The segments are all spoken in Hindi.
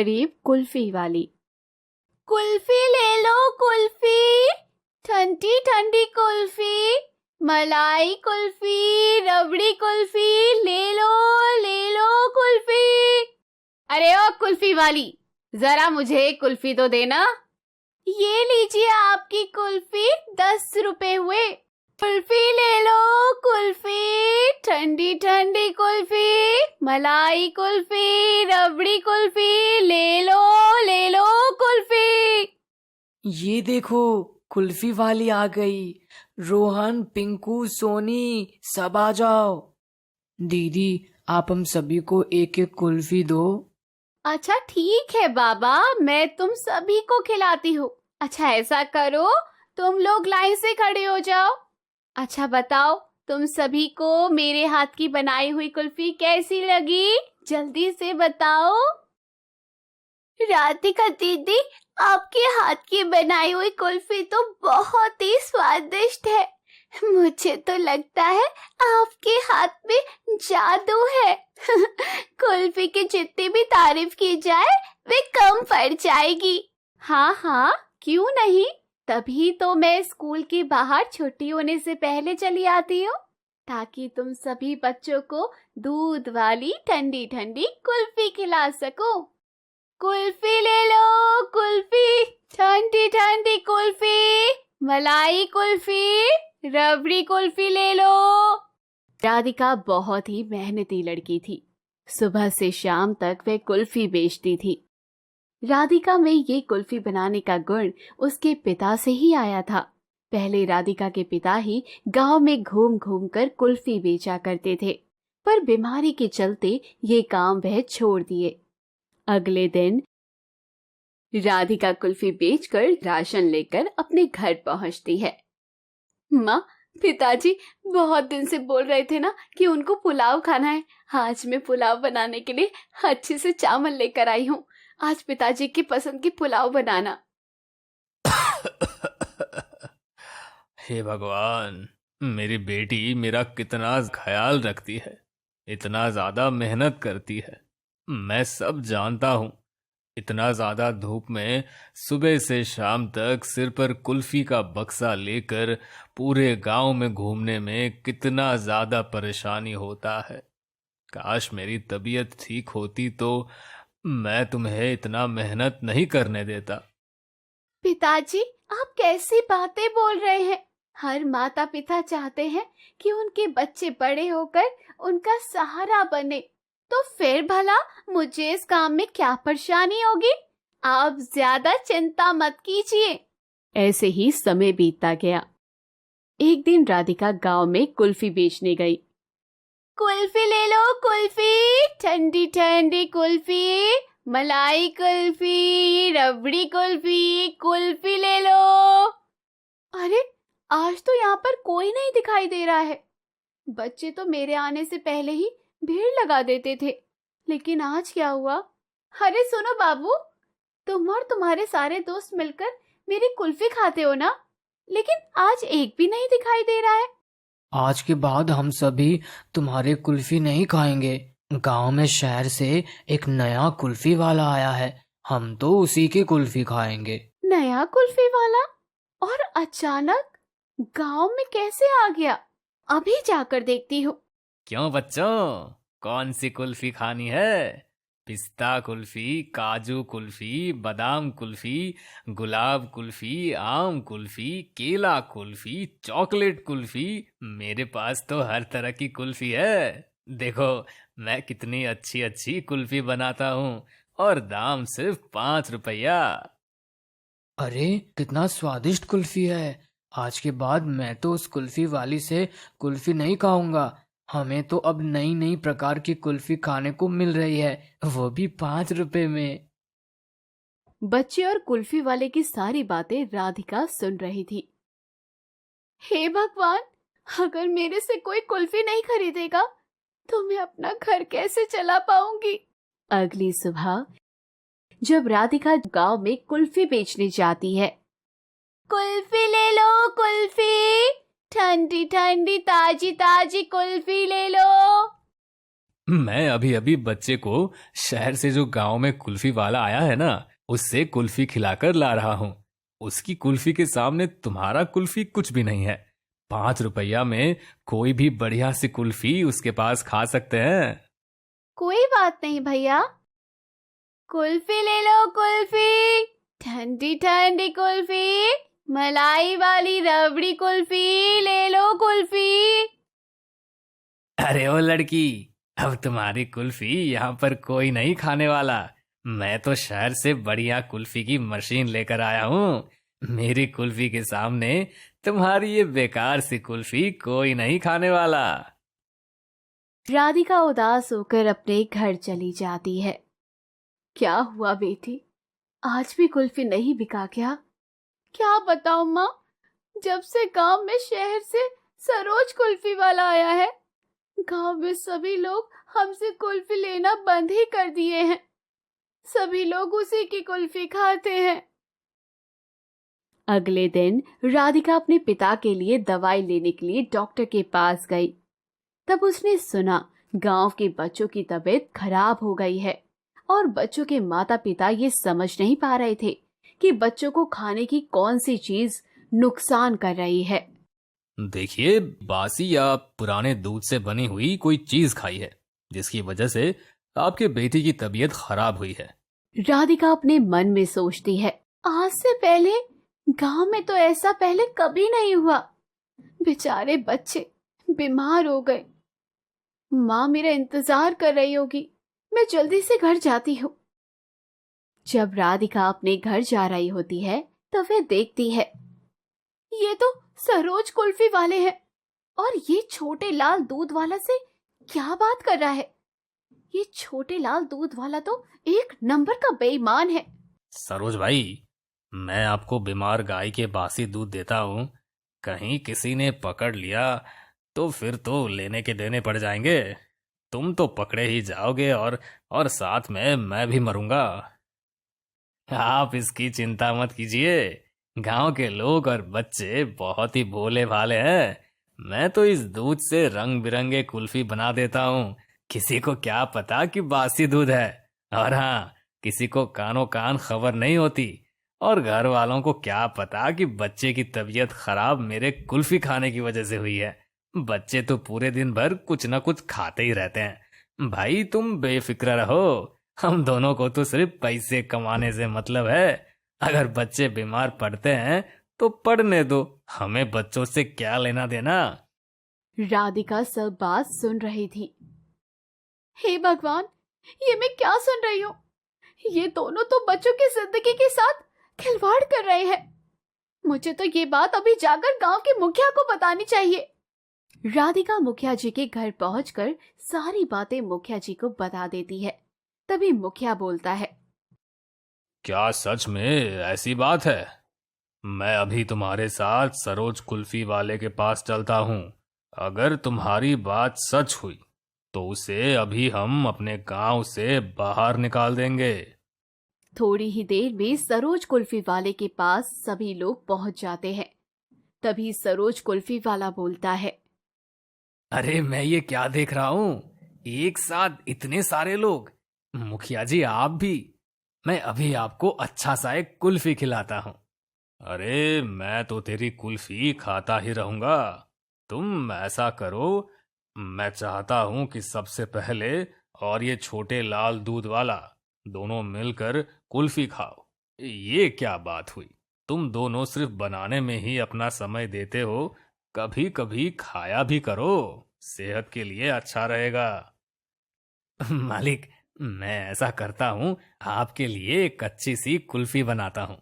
गरीब कुल्फी वाली। कुल्फी ले लो कुल्फी, ठंडी ठंडी कुल्फी, मलाई कुल्फी, रबड़ी कुल्फी, ले लो कुल्फी। अरे ओ कुल्फी वाली, जरा मुझे कुल्फी तो देना। ये लीजिए आपकी कुल्फी, 10 रुपए हुए। कुल्फी ले लो कुल्फी, ठंडी ठंडी कुल्फी, मलाई कुल्फी, रबड़ी कुल्फी, ले लो कुल्फी। ये देखो, कुल्फी वाली आ गई। रोहन, पिंकू, सोनी, सब आ जाओ। दीदी, आप हम सभी को एक एक कुल्फी दो। अच्छा ठीक है बाबा, मैं तुम सभी को खिलाती हूँ। अच्छा ऐसा करो, तुम लोग लाइन से खड़े हो जाओ। अच्छा बताओ, तुम सभी को मेरे हाथ की बनाई हुई कुल्फी कैसी लगी? जल्दी से बताओ। राधिका दीदी, आपके हाथ की बनाई हुई कुल्फी तो बहुत ही स्वादिष्ट है। मुझे तो लगता है आपके हाथ में जादू है। कुल्फी की जितनी भी तारीफ की जाए वे कम पड़ जाएगी। हाँ हाँ, क्यों नहीं, तभी तो मैं स्कूल के बाहर छुट्टी होने से पहले चली आती हूँ, ताकि तुम सभी बच्चों को दूध वाली ठंडी ठंडी कुल्फी खिला सकूं। कुल्फी ले लो कुल्फी, ठंडी ठंडी कुल्फी, मलाई कुल्फी, रबड़ी कुल्फी ले लो। राधिका बहुत ही मेहनती लड़की थी। सुबह से शाम तक वह कुल्फी बेचती थी। राधिका में ये कुल्फी बनाने का गुण उसके पिता से ही आया था। पहले राधिका के पिता ही गांव में घूम घूम कर कुल्फी बेचा करते थे, पर बीमारी के चलते ये काम वह छोड़ दिए। अगले दिन राधिका कुल्फी बेचकर राशन लेकर अपने घर पहुंचती है। माँ, पिताजी बहुत दिन से बोल रहे थे ना कि उनको पुलाव खाना है। आज मैं पुलाव बनाने के लिए अच्छे से चावल लेकर आई हूँ। आज पिताजी की पसंद की पुलाव बनाना। हे भगवान, मेरी बेटी मेरा कितना ख्याल रखती है, इतना ज्यादा मेहनत करती है। मैं सब जानता हूँ। इतना ज्यादा धूप में सुबह से शाम तक सिर पर कुल्फी का बक्सा लेकर पूरे गांव में घूमने में कितना ज्यादा परेशानी होता है। काश मेरी तबीयत ठीक होती तो मैं तुम्हें इतना मेहनत नहीं करने देता। पिताजी, आप कैसी बातें बोल रहे हैं? हर माता पिता चाहते हैं कि उनके बच्चे बड़े होकर उनका सहारा बने, तो फिर भला मुझे इस काम में क्या परेशानी होगी? आप ज्यादा चिंता मत कीजिए। ऐसे ही समय बीतता गया। एक दिन राधिका गांव में कुल्फी बेचने गई। कुल्फी ले लो कुल्फी, ठंडी ठंडी कुल्फी, मलाई कुल्फी, रबड़ी कुल्फी, कुल्फी ले लो। अरे, आज तो यहाँ पर कोई नहीं दिखाई दे रहा है। बच्चे तो मेरे आने से पहले ही भीड़ लगा देते थे, लेकिन आज क्या हुआ? अरे सुनो बाबू, तुम और तुम्हारे सारे दोस्त मिलकर मेरी कुल्फी खाते हो ना, लेकिन आज एक भी नहीं दिखाई दे रहा है। आज के बाद हम सभी तुम्हारे कुल्फी नहीं खाएंगे। गांव में शहर से एक नया कुल्फी वाला आया है, हम तो उसी की कुल्फी खाएंगे। नया कुल्फी वाला? और अचानक गांव में कैसे आ गया? अभी जाकर देखती हूँ। क्यों बच्चों, कौन सी कुल्फी खानी है? पिस्ता कुल्फी, काजू कुल्फी, बादाम कुल्फी, गुलाब कुल्फी, आम कुल्फी, केला कुल्फी, चॉकलेट कुल्फी। मेरे पास तो हर तरह की कुल्फी है। देखो, मैं कितनी अच्छी अच्छी कुल्फी बनाता हूँ, और दाम सिर्फ 5 रुपया। अरे, कितना स्वादिष्ट कुल्फी है। आज के बाद मैं तो उस कुल्फी वाली से कुल्फी नहीं खाऊंगा। हमें तो अब नई नई प्रकार की कुल्फी खाने को मिल रही है, वो भी 5 रुपए में। बच्चे और कुल्फी वाले की सारी बातें राधिका सुन रही थी। हे भगवान, अगर मेरे से कोई कुल्फी नहीं खरीदेगा तो मैं अपना घर कैसे चला पाऊंगी? अगली सुबह जब राधिका गांव में कुल्फी बेचने जाती है। कुल्फी ले लो कुल्फी, ठंडी ठंडी ताजी ताजी कुल्फी ले लो। मैं अभी अभी बच्चे को शहर से जो गांव में कुल्फी वाला आया है ना, उससे कुल्फी खिलाकर ला रहा हूँ। उसकी कुल्फी के सामने तुम्हारा कुल्फी कुछ भी नहीं है। 5 रुपया में कोई भी बढ़िया सी कुल्फी उसके पास खा सकते हैं। कोई बात नहीं भैया, कुल्फी ले लो कुल्फी, ठंडी ठंडी कुल्फी, मलाई वाली रबड़ी कुल्फी ले लो कुल्फी। अरे ओ लड़की, अब तुम्हारी कुल्फी यहाँ पर कोई नहीं खाने वाला। मैं तो शहर से बढ़िया कुल्फी की मशीन लेकर आया हूँ। मेरी कुल्फी के सामने तुम्हारी ये बेकार सी कुल्फी कोई नहीं खाने वाला। राधिका उदास होकर अपने घर चली जाती है। क्या हुआ बेटी, आज भी कुल्फी नहीं बिका क्या? क्या बताऊं माँ, जब से गांव में शहर से सरोज कुल्फी वाला आया है, गांव में सभी लोग हमसे कुल्फी लेना बंद ही कर दिए हैं। सभी लोग उसी की कुल्फी खाते हैं। अगले दिन राधिका अपने पिता के लिए दवाई लेने के लिए डॉक्टर के पास गई। तब उसने सुना गांव के बच्चों की तबीयत खराब हो गई है और बच्चों के माता पिता ये समझ नहीं पा रहे थे कि बच्चों को खाने की कौन सी चीज नुकसान कर रही है। देखिए, बासी या पुराने दूध से बनी हुई कोई चीज खाई है, जिसकी वजह से आपके बेटी की तबीयत खराब हुई है। राधिका अपने मन में सोचती है, आज से पहले गांव में तो ऐसा पहले कभी नहीं हुआ। बेचारे बच्चे बीमार हो गए। माँ मेरा इंतजार कर रही होगी, मैं जल्दी से घर जाती हूँ। जब राधिका अपने घर जा रही होती है तो वह देखती है, ये तो सरोज कुल्फी वाले हैं और ये छोटे लाल दूध वाला से क्या बात कर रहा है। ये छोटे लाल दूध वाला तो एक नंबर का बेईमान है। सरोज भाई, मैं आपको बीमार गाय के बासी दूध देता हूँ। कहीं किसी ने पकड़ लिया तो फिर तो लेने के देने पड़ जाएंगे। तुम तो पकड़े ही जाओगे और साथ में मैं भी मरूंगा। आप इसकी चिंता मत कीजिए। गांव के लोग और बच्चे बहुत ही भोले भाले हैं। मैं तो इस दूध से रंग बिरंगे कुल्फी बना देता हूँ। किसी को क्या पता कि बासी दूध है। और हाँ, किसी को कानों कान खबर नहीं होती। और घर वालों को क्या पता कि बच्चे की तबीयत खराब मेरे कुल्फी खाने की वजह से हुई है। बच्चे तो पूरे दिन भर कुछ न कुछ खाते ही रहते हैं। भाई तुम बेफिक्र रहो, हम दोनों को तो सिर्फ पैसे कमाने से मतलब है। अगर बच्चे बीमार पड़ते हैं तो पड़ने दो, हमें बच्चों से क्या लेना देना। राधिका सब बात सुन रही थी। हे भगवान, ये मैं क्या सुन रही हूँ? ये दोनों तो बच्चों की जिंदगी के साथ खिलवाड़ कर रहे हैं। मुझे तो ये बात अभी जाकर गांव के मुखिया को बतानी चाहिए। राधिका मुखिया जी के घर पहुंचकर सारी बातें मुखिया जी को बता देती है। तभी मुखिया बोलता है, क्या सच में ऐसी बात है? मैं अभी तुम्हारे साथ सरोज कुल्फी वाले के पास चलता हूँ। अगर तुम्हारी बात सच हुई तो उसे अभी हम अपने गांव से बाहर निकाल देंगे। थोड़ी ही देर में सरोज कुल्फी वाले के पास सभी लोग पहुंच जाते हैं। तभी सरोज कुल्फी वाला बोलता है, अरे मैं ये क्या देख रहा हूँ, एक साथ इतने सारे लोग। मुखिया जी आप भी। मैं अभी आपको अच्छा सा एक कुल्फी खिलाता हूँ। अरे मैं तो तेरी कुल्फी खाता ही रहूंगा। तुम ऐसा करो, मैं चाहता हूँ कि सबसे पहले और ये छोटे लाल दूध वाला दोनों मिलकर कुल्फी खाओ। ये क्या बात हुई? तुम दोनों सिर्फ बनाने में ही अपना समय देते हो। कभी कभी खाया भी करो, सेहत के लिए अच्छा रहेगा। मालिक, मैं ऐसा करता हूँ, आपके लिए एक अच्छी सी कुल्फी बनाता हूँ।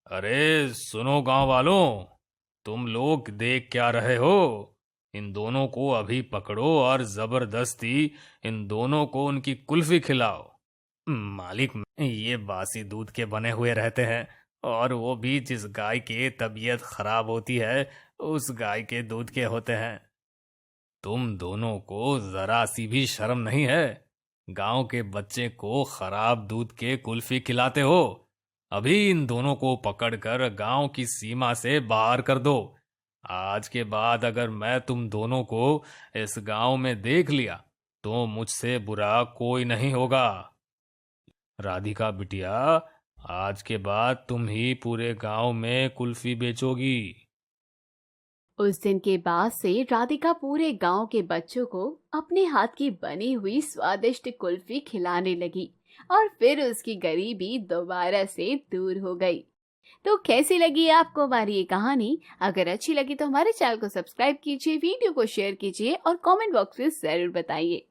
अरे सुनो गांव वालों, तुम लोग देख क्या रहे हो? इन दोनों को अभी पकड़ो और जबरदस्ती इन दोनों को उनकी कुल्फी खिलाओ। मालिक, ये बासी दूध के बने हुए रहते हैं, और वो भी जिस गाय की तबीयत खराब होती है उस गाय के दूध के होते हैं। तुम दोनों को जरा सी भी शर्म नहीं है? गांव के बच्चे को खराब दूध के कुल्फी खिलाते हो। अभी इन दोनों को पकड़कर गांव की सीमा से बाहर कर दो। आज के बाद अगर मैं तुम दोनों को इस गांव में देख लिया तो मुझसे बुरा कोई नहीं होगा। राधिका बिटिया, आज के बाद तुम ही पूरे गांव में कुल्फी बेचोगी। उस दिन के बाद से राधिका पूरे गांव के बच्चों को अपने हाथ की बनी हुई स्वादिष्ट कुल्फी खिलाने लगी और फिर उसकी गरीबी दोबारा से दूर हो गई। तो कैसी लगी आपको हमारी ये कहानी? अगर अच्छी लगी तो हमारे चैनल को सब्सक्राइब कीजिए, वीडियो को शेयर कीजिए और कमेंट बॉक्स में जरूर बताइए।